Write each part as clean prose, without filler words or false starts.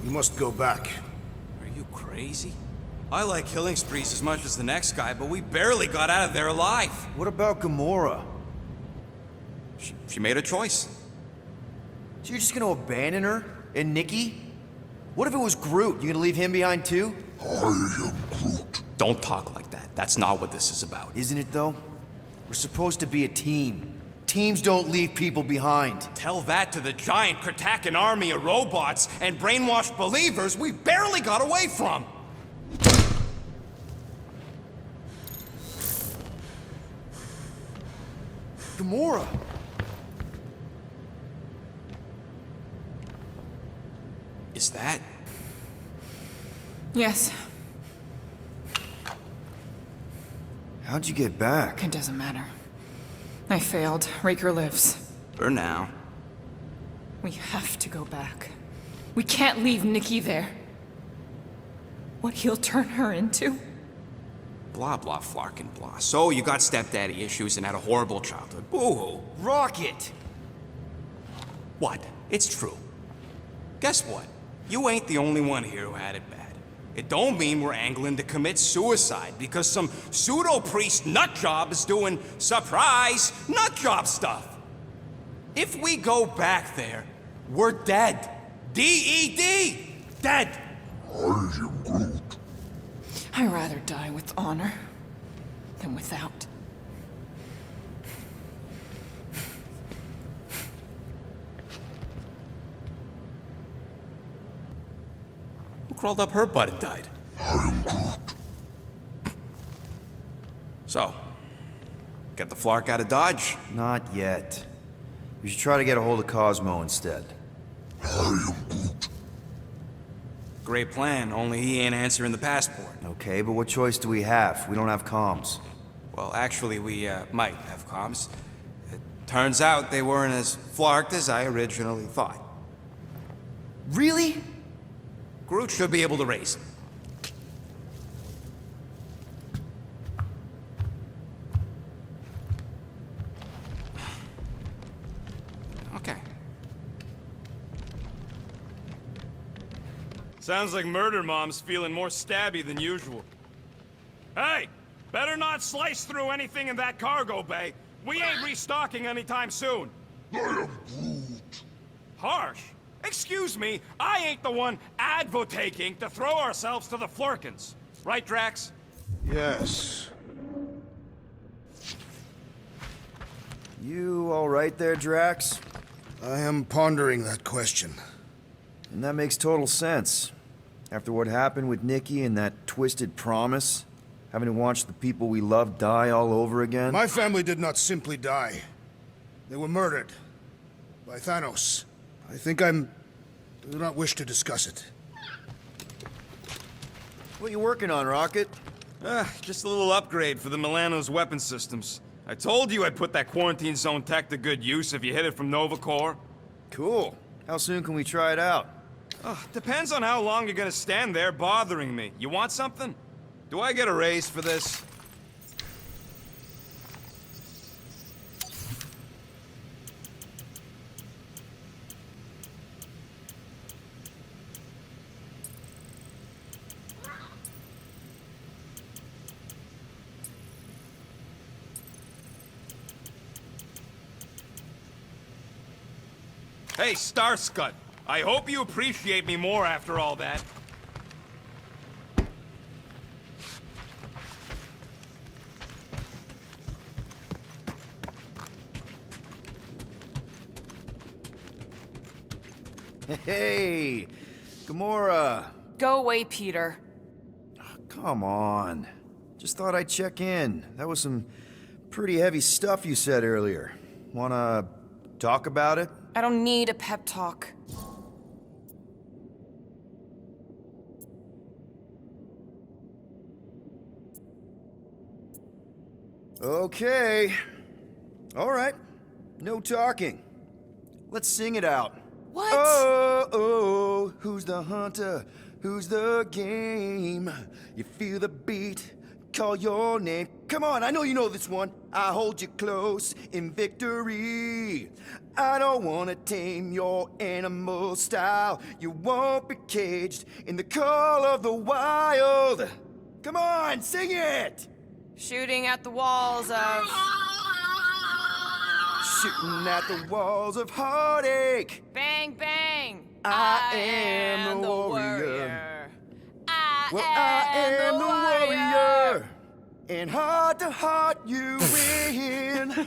You must go back. Are you crazy? I like killing sprees as much as the next guy, but we barely got out of there alive. What about Gamora? She made a choice. So you're just gonna abandon her? And Nikki? What if it was Groot? You gonna leave him behind too? I am Groot. Don't talk like that. That's not what this is about. Isn't it though? We're supposed to be a team. Teams don't leave people behind. Tell that to the giant Kratakan army of robots and brainwashed believers we barely got away from. Gamora! Is that? Yes, How'd you get back? it doesn't matter. I failed. Raker lives. For now. We have to go back. We can't leave Nikki there. What he'll turn her into? Blah, blah, flarkin' blah. So you got stepdaddy issues and had a horrible childhood. Boo-hoo. Rocket! What? It's true. Guess what? You ain't the only one here who had it bad. It don't mean we're angling to commit suicide because some pseudo-priest nutjob is doing surprise nutjob stuff. If we go back there, we're dead. D-E-D! Dead! I am Groot. I'd rather die with honor than without. Who crawled up her butt and died? I am Groot. So, get the Flark out of Dodge? Not yet. We should try to get a hold of Cosmo instead. I am Groot. Great plan, only he ain't answering the passport. Okay, but what choice do we have? We don't have comms. Well, actually, we might have comms. It turns out they weren't as flarked as I originally thought. Really? Groot should be able to raise them. Okay. Sounds like Murder Mom's feeling more stabby than usual. Hey! Better not slice through anything in that cargo bay. We ain't restocking anytime soon. I am Groot. Harsh. Excuse me, I ain't the one advocating to throw ourselves to the Flurkins. Right, Drax? Yes. You all right there, Drax? I am pondering that question. And that makes total sense. After what happened with Nikki and that twisted promise, having to watch the people we love die all over again. My family did not simply die. They were murdered. By Thanos. I do not wish to discuss it. What you working on, Rocket? Just a little upgrade for the Milano's weapon systems. I told you I'd put that quarantine zone tech to good use if you hit it from Nova Corps. Cool. How soon can we try it out? Depends on how long you're gonna stand there bothering me. You want something? Do I get a raise for this? Hey, Starscut. I hope you appreciate me more after all that. Hey, Gamora. Go away, Peter. Come on. Just thought I'd check in. That was some pretty heavy stuff you said earlier. Wanna talk about it? I don't need a pep talk. Okay. All right. No talking. Let's sing it out. What? Oh, oh, who's the hunter? Who's the game? You feel the beat, call your name. come on, I know you know this one. I hold you close in victory. I don't wanna tame your animal style. You won't be caged in the call of the wild. Come on, sing it! Shooting at the walls of... Shooting at the walls of heartache. Bang, bang! I am the warrior. I am the warrior. And heart to heart you win.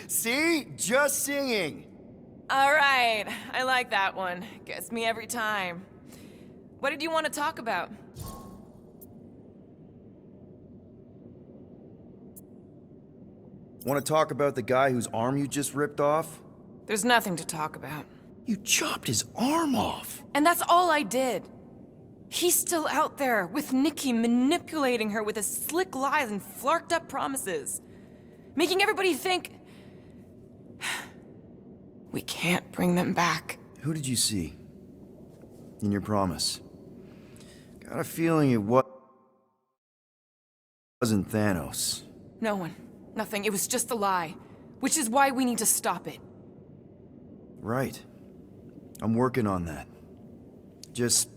See? Just singing. All right, I like that one. Gets me every time. What did you want to talk about? Want to talk about the guy whose arm you just ripped off? There's nothing to talk about. You chopped his arm off. And that's all I did. He's still out there with Nikki manipulating her with his slick lies and flarked up promises. Making everybody think... we can't bring them back. Who did you see? In your promise? Got a feeling it wasn't Thanos. No one. Nothing. It was just a lie. Which is why we need to stop it. Right. I'm working on that. Just...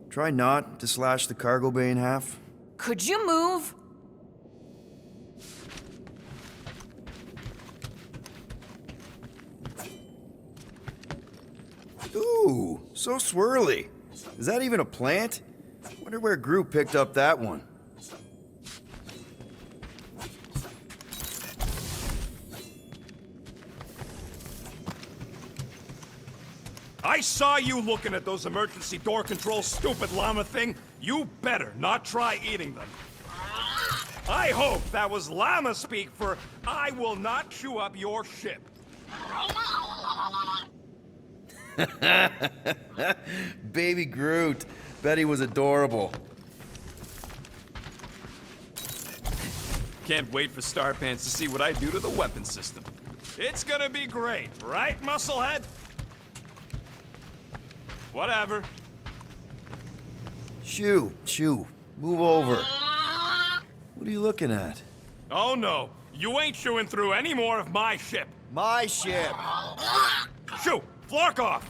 try not to slash the cargo bay in half. Could you move? Ooh, so swirly. Is that even a plant? Wonder where Groot picked up that one. I saw you looking at those emergency door controls, stupid llama thing. You better not try eating them. I hope that was llama speak for I will not chew up your ship. Baby Groot. Bet he was adorable. Can't wait for Starpants to see what I do to the weapon system. It's gonna be great, right, Musclehead? Whatever. Shoo, move over. What are you looking at? Oh no, you ain't chewing through any more of my ship. My ship. Shoo, flark off.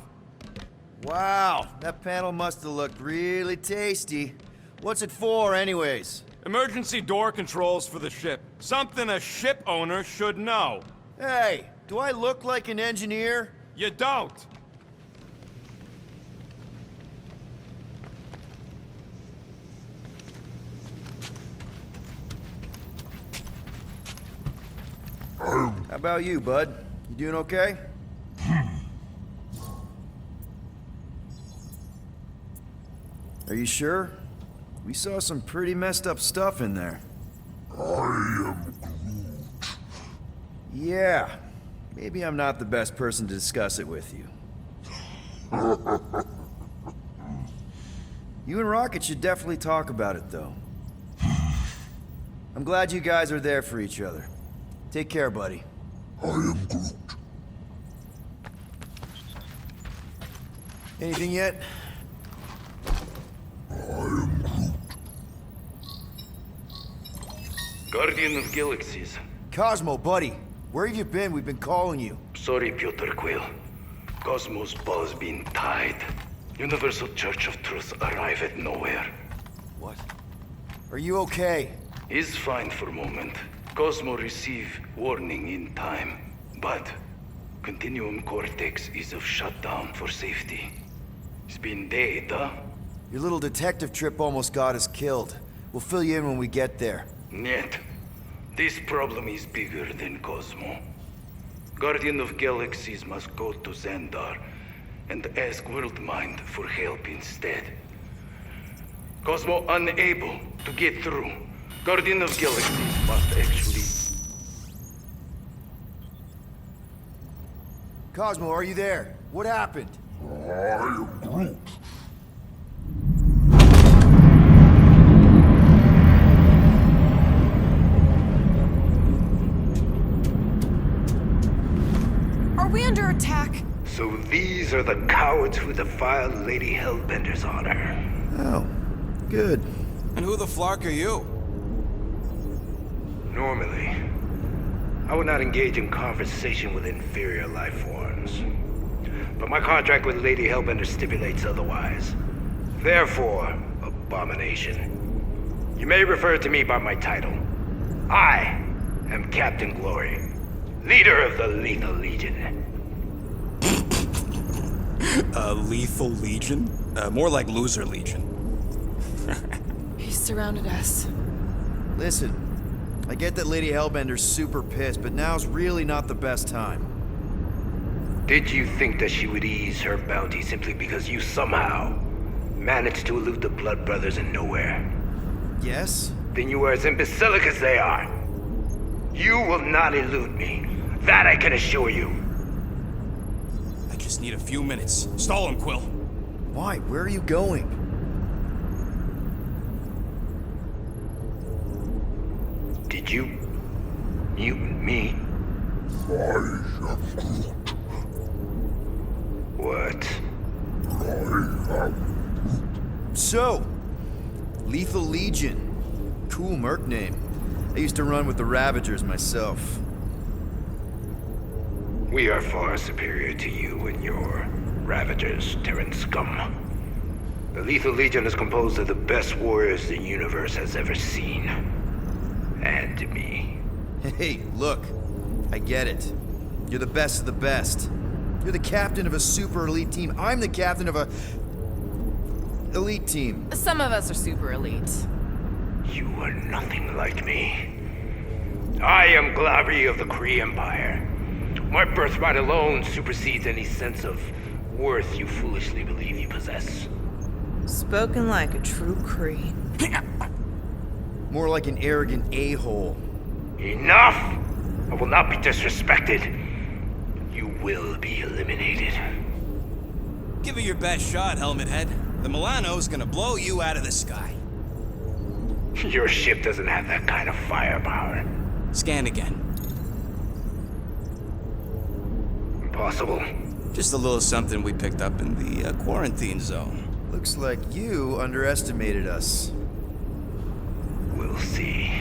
Wow, that panel must have looked really tasty. What's it for, anyways? Emergency door controls for the ship. Something a ship owner should know. Hey, do I look like an engineer? You don't. How about you, bud? You doing okay? Are you sure? We saw some pretty messed up stuff in there. I am Groot. Yeah. Maybe I'm not the best person to discuss it with you. You and Rocket should definitely talk about it, though. I'm glad you guys are there for each other. Take care, buddy. I am Groot. Anything yet? I am Groot. Guardian of Galaxies. Cosmo, buddy. Where have you been? We've been calling you. Sorry, Piotr Quill. Cosmos ball's been tied. Universal Church of Truth arrive at nowhere. What? Are you okay? He's fine for a moment. Cosmo receive warning in time. But Continuum Cortex is of shutdown for safety. It's been dead, huh? Your little detective trip almost got us killed. We'll fill you in when we get there. Niet. This problem is bigger than Cosmo. Guardian of Galaxies must go to Xandar and ask Worldmind for help instead. Cosmo unable to get through. Guardian of Galaxies must actually... Cosmo, are you there? What happened? I am Groot. Are we under attack? So these are the cowards who defiled Lady Hellbender's honor. Oh, good. And who the flark are you? Normally, I would not engage in conversation with inferior life forms. But my contract with Lady Hellbender stipulates otherwise. Therefore, abomination. You may refer to me by my title. I am Captain Glory, leader of the Lethal Legion. Lethal Legion? More like Loser Legion. He surrounded us. Listen, I get that Lady Hellbender's super pissed, but now's really not the best time. Did you think that she would ease her bounty simply because you somehow managed to elude the Blood Brothers in nowhere? Yes? Then you are as imbecilic as they are. You will not elude me. That I can assure you. I just need a few minutes. Stall him, Quill. Why? Where are you going? Did you mute me? I am Groot. What? I am So, Lethal Legion. Cool merc name. I used to run with the Ravagers myself. We are far superior to you and your Ravagers, Terran scum. The Lethal Legion is composed of the best warriors the universe has ever seen. And me. Hey, look. I get it. You're the best of the best. You're the captain of a super elite team. I'm the captain of a... elite team. Some of us are super elite. You are nothing like me. I am Glavi of the Kree Empire. My birthright alone supersedes any sense of worth you foolishly believe you possess. Spoken like a true Kree. More like an arrogant a-hole. Enough! I will not be disrespected. You will be eliminated. Give it your best shot, Helmet Head. The Milano's gonna blow you out of the sky. Your ship doesn't have that kind of firepower. Scan again. Impossible. Just a little something we picked up in the quarantine zone. Looks like you underestimated us. We'll see.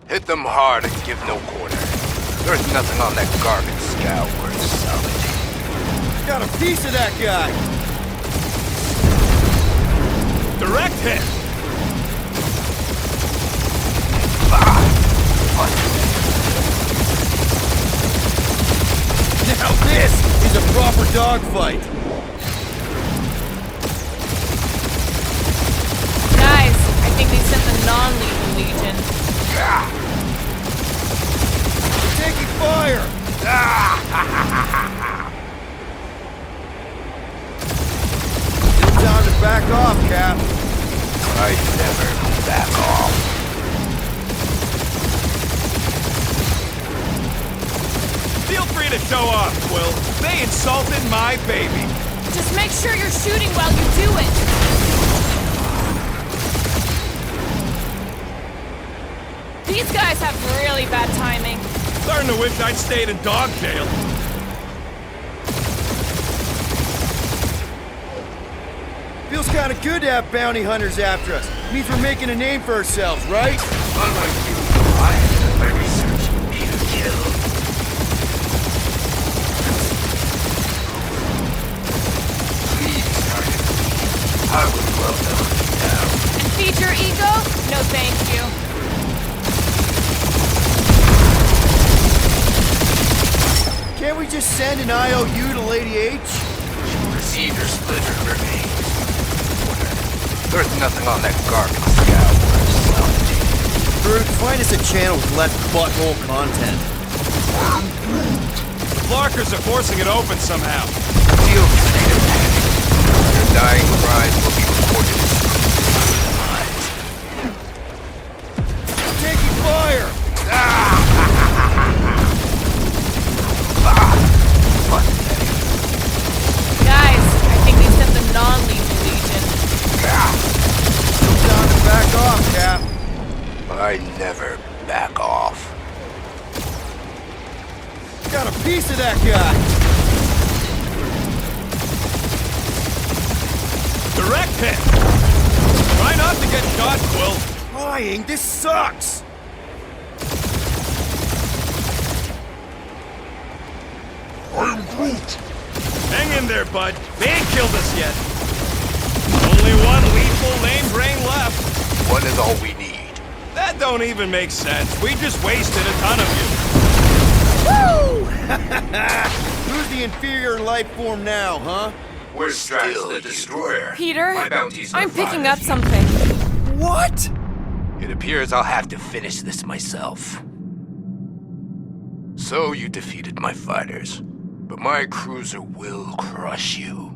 Hit them hard and give no quarter. There's nothing on that garbage scow worth salvaging. Got a piece of that guy! Direct hit! Now this is a proper dogfight! Guys, I think they sent the non-lethal Legion. We're taking fire! Still time to back off, Cap. I never back off. Feel free to show off, Quill. They insulted my baby. Just make sure you're shooting while you do it. These guys have really bad timing. Starting to wish I'd stayed in dog jail. Feels kinda good to have bounty hunters after us. Means we're making a name for ourselves, right? Unlike you, I have done my research. You kill. Please target me. I would welcome you now. And feed your ego? No thank you. Can't we just send an IOU to Lady H? She will receive your splintered remains. There's nothing on that garbage scow worth salvaging. Groot, find us a channel with less butthole content. The Flarkers are forcing it open somehow. Feel the state of panic. Your dying cries will be recorded as Taking fire! Guys, I think they sent the non-lethal Legion. Still time to back off, Cap. I never back off. that guy! Direct hit! Try not to get shot, Quill. Flying, this sucks! I'm Groot. Hang in there, bud. They ain't killed us yet. Only one lethal lame brain left. One is all we need. That don't even make sense. We just wasted a ton of you. Woo! Who's the inferior life form now, huh? We're still the Destroyer. Peter, My bounty's I'm not picking fine. up something. What? It appears I'll have to finish this myself. So you defeated my fighters, but my cruiser will crush you.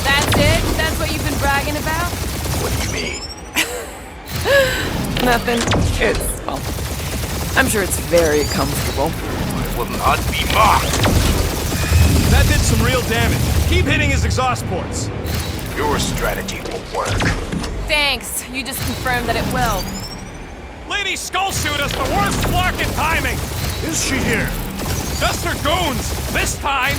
That's it? That's what you've been bragging about? What do you mean? Nothing. It's, well, I'm sure it's very comfortable. I will not be mocked. That did some real damage. Keep hitting his exhaust ports. Your strategy will work. Thanks. You just confirmed that it will. Lady Skullsuit has the worst flarkin' timing. Is she here? Just her goons. This time.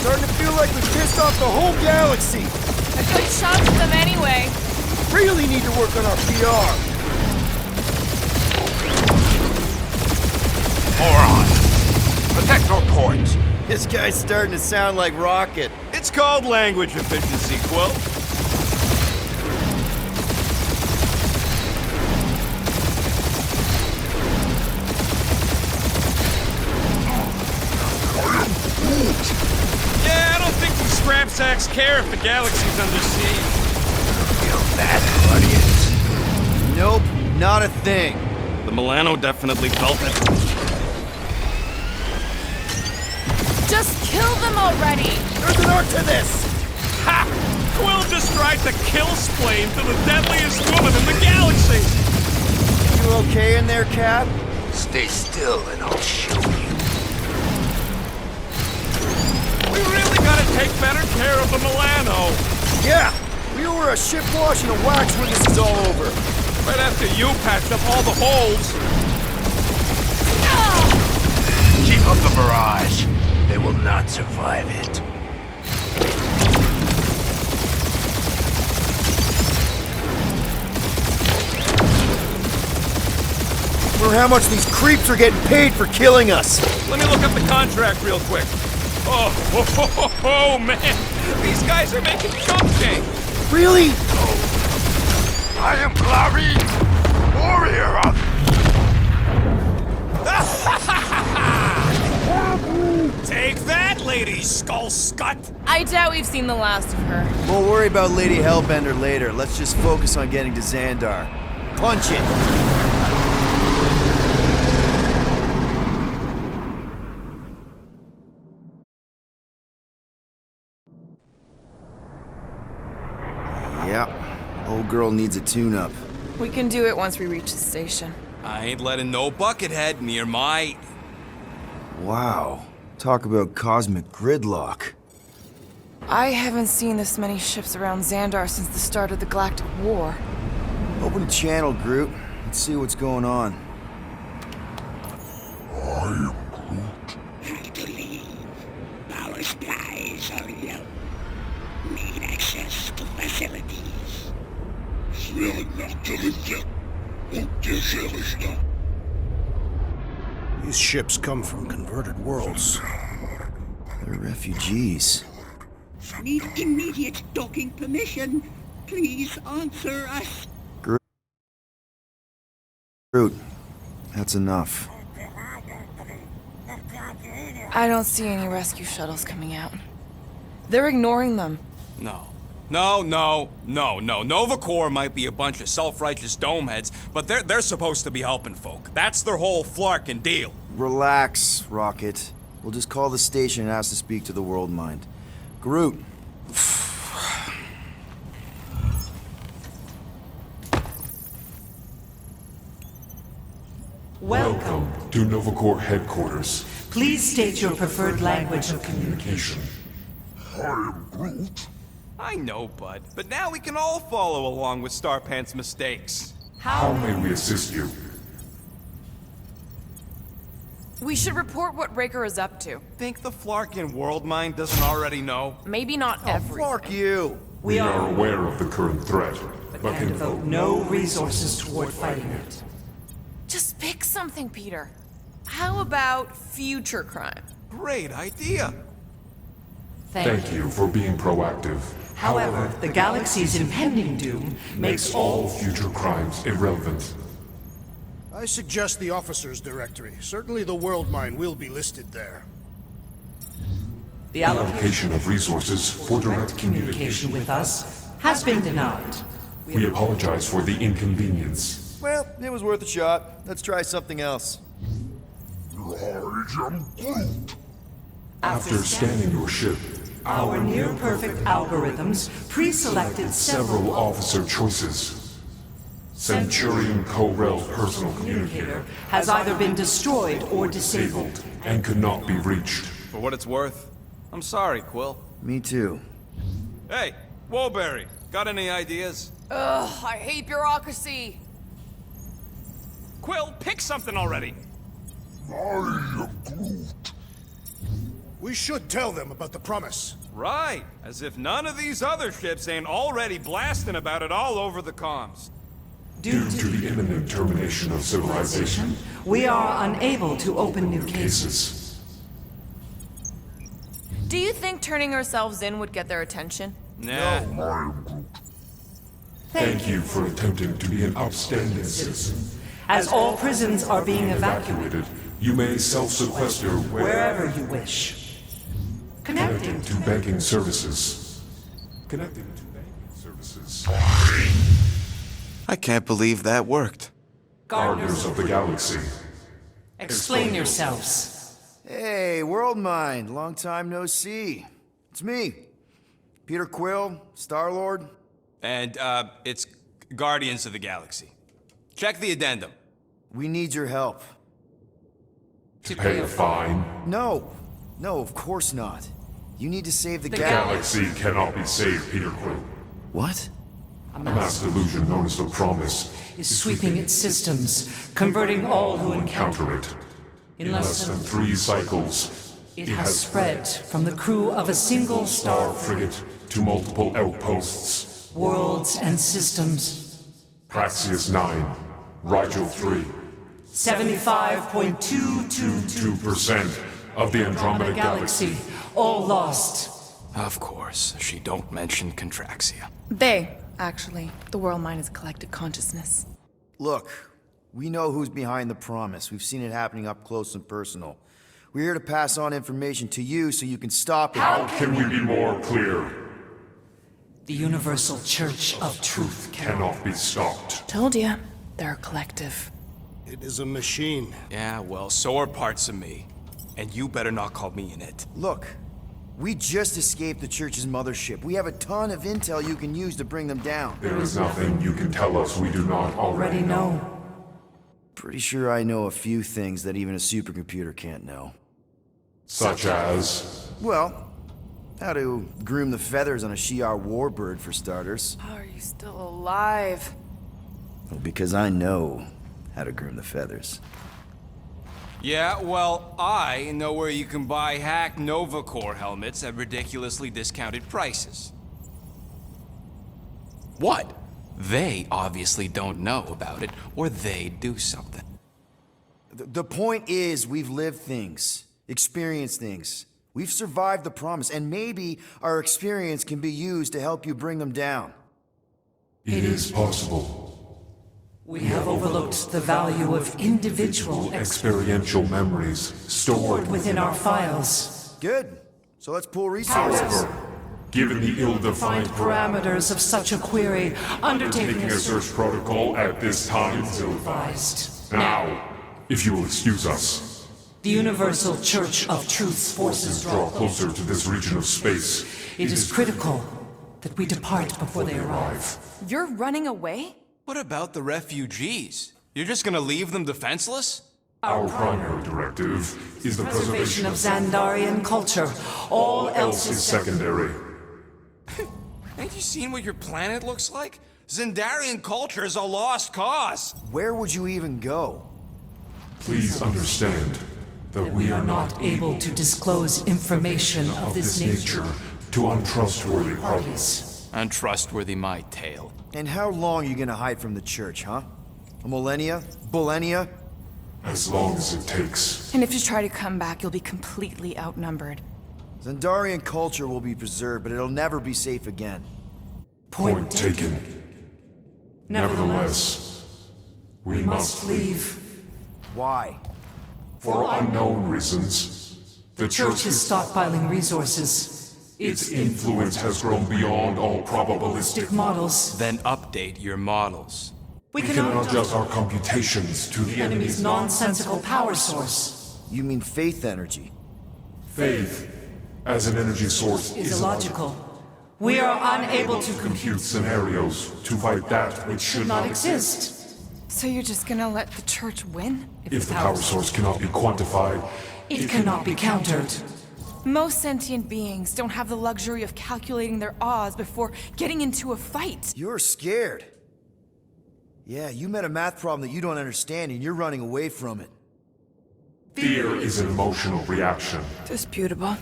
Starting to feel like we pissed off the whole galaxy. A good chunk of them anyway. Really need to work on our PR. Moron! Protect your ports. This guy's starting to sound like Rocket. It's called language efficiency, Quill. Yeah, I don't think the scrap sacks care if the galaxy's under siege. Feel that, Guardians? Nope, not a thing. The Milano definitely felt it. Just kill them already. There's an art to this. Ha! Quill just tried to kill Splain to the deadliest woman in the galaxy! You okay in there, Cap? Stay still and I'll show you. We really gotta take better care of the Milano. Yeah, we owe her a ship wash and a wax when this is all over. Right after you patched up all the holes. Keep up the barrage. They will not survive it. Wonder how much these creeps are getting paid for killing us. Let me look up the contract real quick. Oh, man. These guys are making chump change. Really? I am Glory, warrior of... Take that, Lady Skull Scut! I doubt we've seen the last of her. We'll worry about Lady Hellbender later. Let's just focus on getting to Xandar. Punch it! Yep. Old girl needs a tune-up. We can do it once we reach the station. I ain't letting no buckethead near my... Wow. Talk about cosmic gridlock. I haven't seen this many ships around Xandar since the start of the Galactic War. Open a channel, Groot. Let's see what's going on. Have to leave. Power supplies are low. Need access to facilities. These ships come from converted worlds. They're refugees. Need immediate docking permission. Please answer us. Groot, that's enough. I don't see any rescue shuttles coming out. They're ignoring them. No. Nova Corps might be a bunch of self-righteous domeheads, but they're supposed to be helping folk. That's their whole flarkin' deal. Relax, Rocket. We'll just call the station and ask to speak to the World Mind. Groot. Welcome to Nova Corps headquarters. Please state your preferred language of communication. I am Groot. I know, bud, but now we can all follow along with Starpant's mistakes. How may we assist you? We should report what Raker is up to. Think the Flarkin world mind doesn't already know? Maybe not everything. Fuck you! We are aware of the current threat, but And devote no resources toward fighting it. Just pick something, Peter. How about future crime? Great idea. Thank you for being proactive. However, the galaxy's impending doom Makes all future crimes irrelevant. I suggest the officers' directory. Certainly the world mine will be listed there. the Allocation of resources for direct communication communication. with us has been denied. We apologize for the inconvenience. Well, it was worth a shot. Let's try something else. I am Groot. After scanning your ship, Our near-perfect algorithms pre-selected several officer choices. Centurion Co-Rel personal communicator has either been destroyed or disabled. disabled and could not be reached. For what it's worth, I'm sorry, Quill. Me too. Hey, Woolberry, got any ideas? Ugh, I hate bureaucracy. Quill, pick something already. I am Groot. We should tell them about the promise. Right, as if none of these other ships ain't already blasting about it all over the comms. Due to the imminent termination of civilization, We are unable to open new cases. cases. Do you think turning ourselves in would get their attention? Nah. I am Groot. Thank you for attempting to be an upstanding citizen. As all prisons are being evacuated Evacuated, you may self-sequester wherever you wish. Connecting to banking services. Connecting to banking services. I can't believe that worked. Gardeners of the Galaxy. Explain yourselves. Hey, World Mind. Long time no see. It's me. Peter Quill, Star-Lord. And, it's Guardians of the Galaxy. Check the addendum. We need your help. To pay a fine. No. No, of course not. You need to save the The Galaxy cannot be saved, Peter Quill. What? A mass delusion known as the Promise Is sweeping its systems, converting all who encounter counter it. in In less than 3 cycles, It has spread from the crew of a single star star frigate to multiple outposts. worlds and systems. Praxius 9, Rigel 3, 75.222 2% of the Andromeda Galaxy. galaxy, all lost. Of course, she don't mention Contraxia. They, actually. The world mind is a collective consciousness. Look, we know who's behind the promise. We've seen it happening up close and personal. We're here to pass on information to you so you can stop it. How can we be more clear? The Universal Church of Truth Cannot be stopped. Told ya. They're a collective. It is a machine. Yeah, well, so are parts of me. And you better not call me in it. Look, we just escaped the Church's mothership. We have a ton of intel you can use to bring them down. There is nothing you can tell us we do not already already know. know. Pretty sure I know a few things that even a supercomputer can't know. Such as... Well, how to groom the feathers on a Shi'ar warbird, for starters. How are you still alive? Well, because I know how to groom the feathers. Yeah, well, I know where you can buy hacked Nova Corps helmets at ridiculously discounted prices. What? They obviously don't know about it, or they'd do something. The point is, we've lived things, experienced things. We've survived the promise, and maybe our experience can be used to help you bring them down. It is possible. We have overlooked the value of individual Experiential memories stored within our files. Good. So let's pool resources. However, given the ill-defined Parameters of such a query, undertaking taking a search protocol at this time is advised. Now, if you will excuse us, The Universal Church of Truth's forces draw closer to this region of space. It is critical that we depart before they arrive. You're running away? What about the refugees? You're just gonna leave them defenseless? Our primary directive is the preservation Preservation of Xandarian culture. All else is is secondary. Ain't you seen what your planet looks like? Zendarian culture is a lost cause. Where would you even go? Please understand that we are not able to disclose information of this nature to untrustworthy parties. Untrustworthy my tale. And how long are you gonna hide from the church, huh? A millennia? Millennia? As long as it takes. And if you try to come back, you'll be completely outnumbered. Zendarian culture will be preserved, but it'll never be safe again. Point taken. Nevertheless, we must leave. Why? For unknown reasons. The Church is stockpiling resources. Its influence has grown beyond all probabilistic Models. Then update your models. We We cannot adjust our computations to the enemy's nonsensical power source. You mean faith energy? Faith as an energy source Is illogical. We are unable to compute scenarios to fight that which should not exist. So you're just gonna let the church win? If the power source cannot be quantified, It cannot be countered. Most sentient beings don't have the luxury of calculating their odds before getting into a fight. You're scared. Yeah, you met a math problem that you don't understand and you're running away from it. fear is an emotional reaction. Disputable.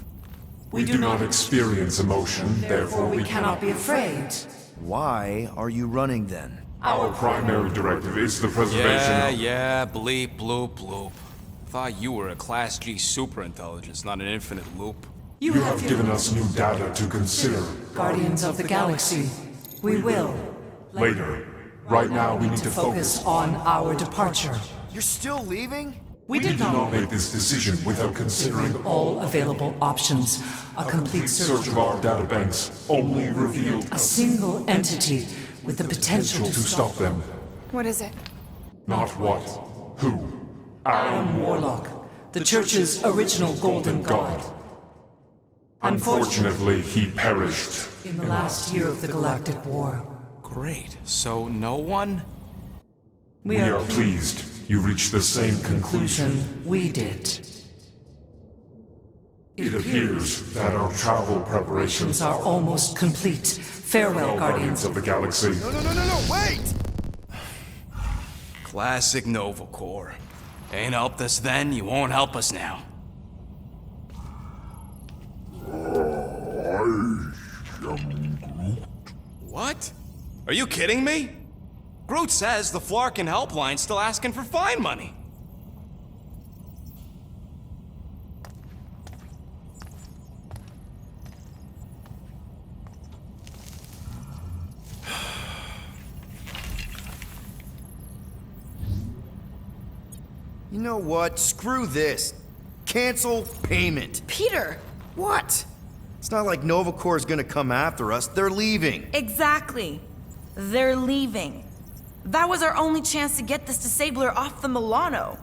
We do not experience emotion, therefore we cannot be afraid. Why are you running then? Our primary directive is the preservation of... Yeah, bleep, bloop, bloop. Thought you were a Class G superintelligence, not an infinite loop. You have given us new data to consider. Guardians of the Galaxy. We will. Later. Right now we need to focus. on our departure. You're still leaving? We We did not make this decision without considering all available options. A complete search of our databanks only revealed A single entity with the potential to stop them. What is it? Not what, who. Aaron Warlock, the Church's original Golden God. Unfortunately, he perished. In the last year of the Galactic War. Great. So no one? We are pleased you reached the same conclusion. We did. It appears that our travel preparations Are almost complete. Farewell, Guardians. of the Galaxy. No, wait! Classic Nova Corps. Ain't helped us then, you won't help us now. What? Are you kidding me? Groot says the Flarkin helpline's still asking for fine money. You know what? Screw this. Cancel payment. Peter! What? It's not like Nova Corps is gonna come after us. They're leaving. Exactly. They're leaving. That was our only chance to get this disabler off the Milano.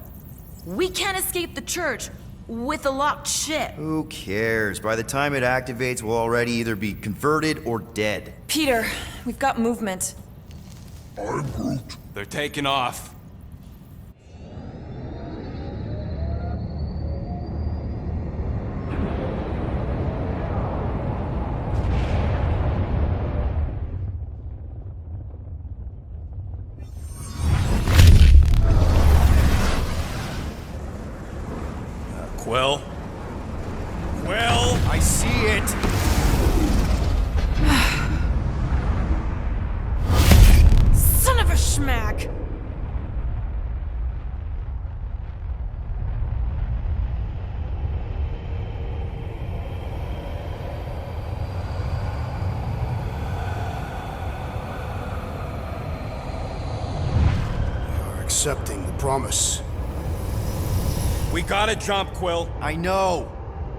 We can't escape the church with a locked ship. Who cares? By the time it activates, we'll already either be converted or dead. Peter, we've got movement. I'm Groot. They're taking off. Quill? Quill? I see it. Son of a schmack! You're accepting the promise. We gotta jump, Quill. I know.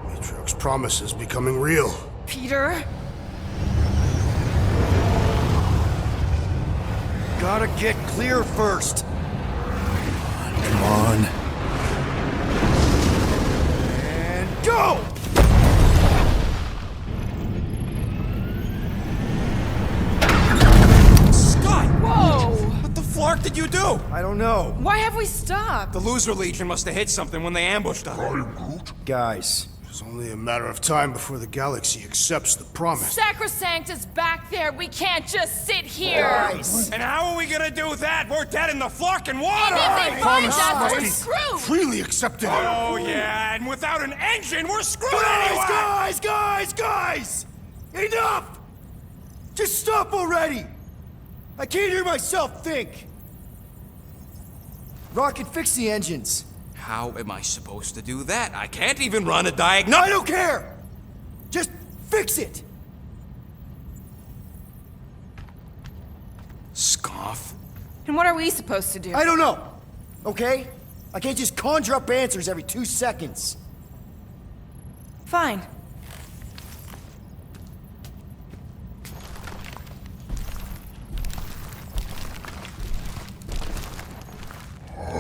Matriarch's promise is becoming real. Peter? Gotta get clear first. Come on. And go! Scott! Whoa! What the flark did you do? I don't know. Why have we stopped? The Loser Legion must have hit something when they ambushed us. I'm Groot. Guys, It's only a matter of time before the galaxy accepts the promise. Sacrosanct is back there. We can't just sit here. Guys! And how are we gonna do that? We're dead in the fucking water! If they find Promise us, must we're be screwed. freely accepted. Oh yeah, and without an engine, we're screwed Guys, anyway! guys! Enough! Just stop already! I can't hear myself think! Rocket, fix the engines. How am I supposed to do that? I can't even run a I diagnostic. don't care! Just fix it! Scoff. And what are we supposed to do? I don't know, okay? I can't just conjure up answers every 2 seconds. Fine.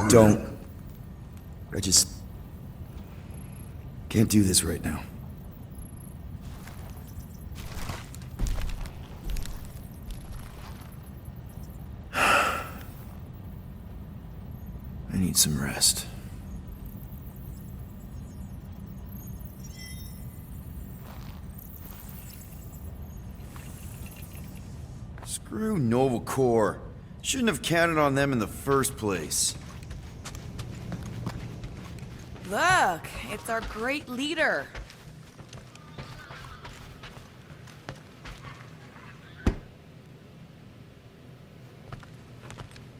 Don't. I just can't do this right now. I need some rest. Screw Nova Corps. Shouldn't have counted on them in the first place. Look, it's our great leader.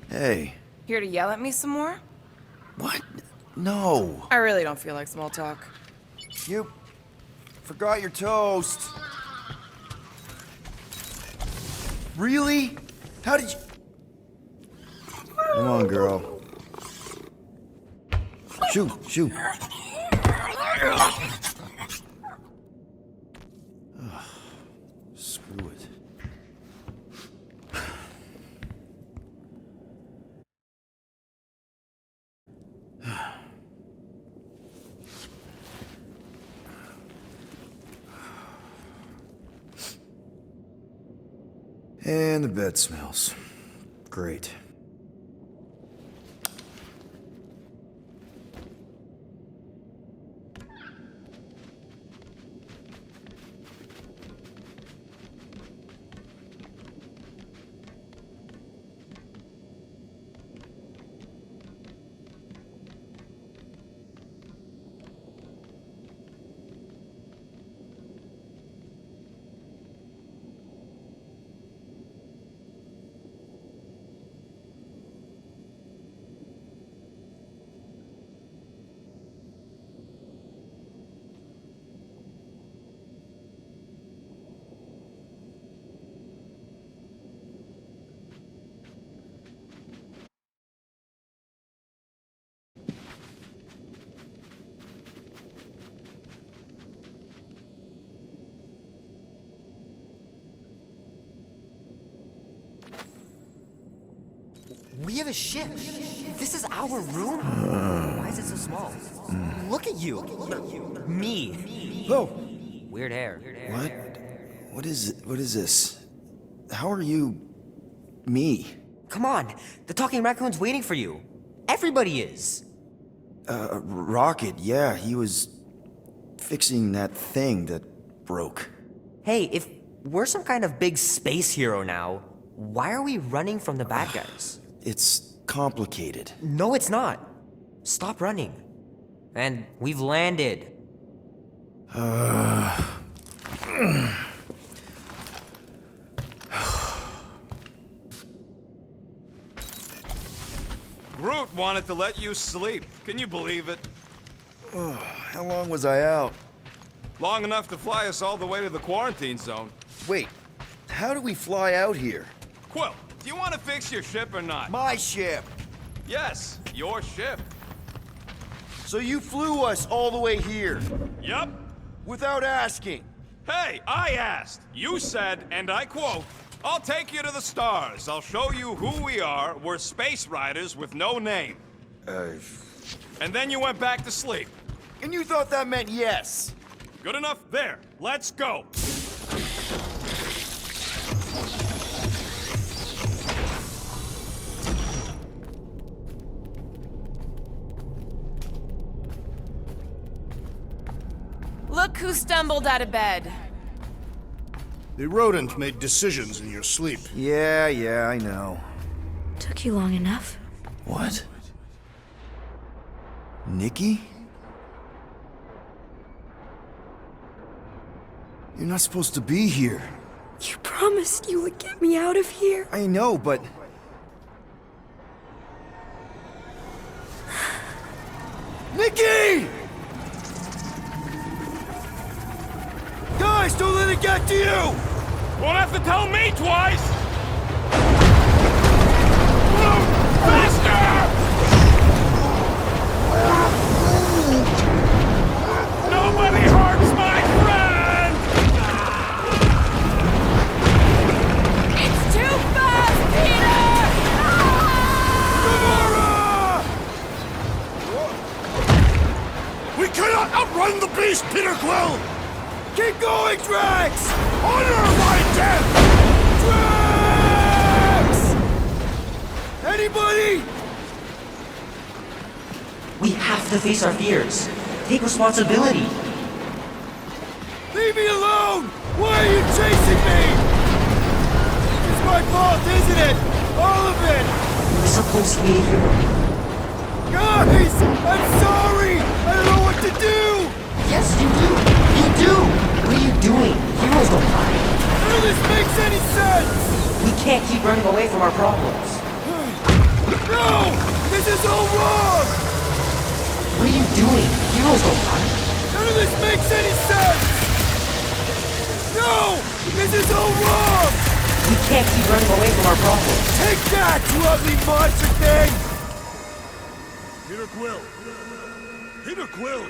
Hey. Here to yell at me some more? What? No. I really don't feel like small talk. You forgot your toast. Really? How did you... Come on, girl. Shoo. Screw it. And the bed smells. Great. We have a ship. This is our room? Why is it so small? Look at you. Me. Oh. Weird hair. What? What is this? How are you... me? Come on. The talking raccoon's waiting for you. Everybody is. Rocket, yeah, he was fixing that thing that broke. Hey, if we're some kind of big space hero now, why are we running from the bad guys? It's complicated. No, it's not. Stop running. And we've landed. Groot wanted to let you sleep. Can you believe it? How long was I out? Long enough to fly us all the way to the quarantine zone. Wait, how do we fly out here? Quill, do you want to fix your ship or not? My ship! Yes, your ship. So you flew us all the way here? Yup. Without asking? Hey, I asked. You said, and I quote, "I'll take you to the stars. I'll show you who we are. We're space riders with no name." And then you went back to sleep. And you thought that meant yes? Good enough? There. Let's go. Look who stumbled out of bed. The rodent made decisions in your sleep. Yeah, I know. Took you long enough. What? Nikki? You're not supposed to be here. You promised you would get me out of here. I know, but... Nikki! Guys, don't let it get to you! Won't have to tell me twice! Faster! Nobody hurts my friend! It's too fast, Peter! We cannot outrun the beast, Peter Quill! Keep going, Drax! Honor my death! Drax! Anybody? We have to face our fears. Take responsibility. Leave me alone! Why are you chasing me? It's my fault, isn't it? All of it! We're supposed to be here. Guys! I'm sorry! I don't know what to do! Yes, you do. You do. What are you doing? Heroes don't die. None of this makes any sense! We can't keep running away from our problems. No! This is all wrong! What are you doing? Heroes don't die. None of this makes any sense! No! This is all wrong! We can't keep running away from our problems. Take that, you ugly monster thing! Peter Quill! Peter Quill!